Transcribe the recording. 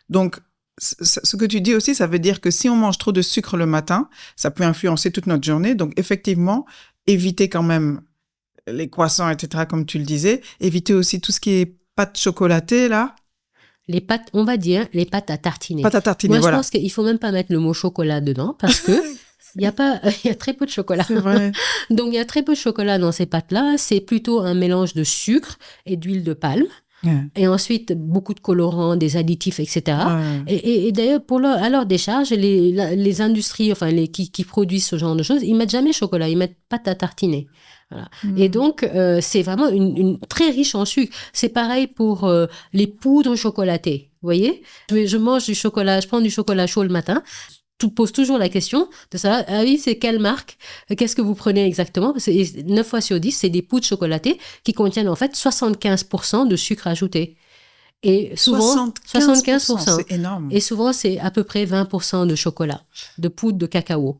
Donc, ce que tu dis aussi, ça veut dire que si on mange trop de sucre le matin, ça peut influencer toute notre journée. Donc, effectivement, éviter quand même les croissants, etc., comme tu le disais. Éviter aussi tout ce qui est pâtes chocolatées, là. Les pâtes, on va dire, les pâtes à tartiner. Pâtes à tartiner, Moi, voilà. je pense qu'il faut même pas mettre le mot chocolat dedans parce que il y a très peu de chocolat. C'est vrai. Donc, il y a très peu de chocolat dans ces pâtes-là. C'est plutôt un mélange de sucre et d'huile de palme. Ouais. Et ensuite, beaucoup de colorants, des additifs, etc. Ouais. Et d'ailleurs, à leur décharge, les industries, enfin, qui produisent ce genre de choses, ils mettent jamais chocolat, ils mettent pâte à tartiner. Voilà. Et donc, c'est vraiment une très riche en sucre. C'est pareil pour les poudres chocolatées. Vous voyez? Je mange du chocolat, je prends du chocolat chaud le matin. Pose toujours la question de savoir, ah oui, c'est quelle marque? Qu'est-ce que vous prenez exactement? Parce que 9 fois sur 10, c'est des poudres chocolatées qui contiennent en fait 75% de sucre ajouté. Et souvent, 75%, c'est énorme. Et souvent, c'est à peu près 20% de chocolat, de poudre de cacao.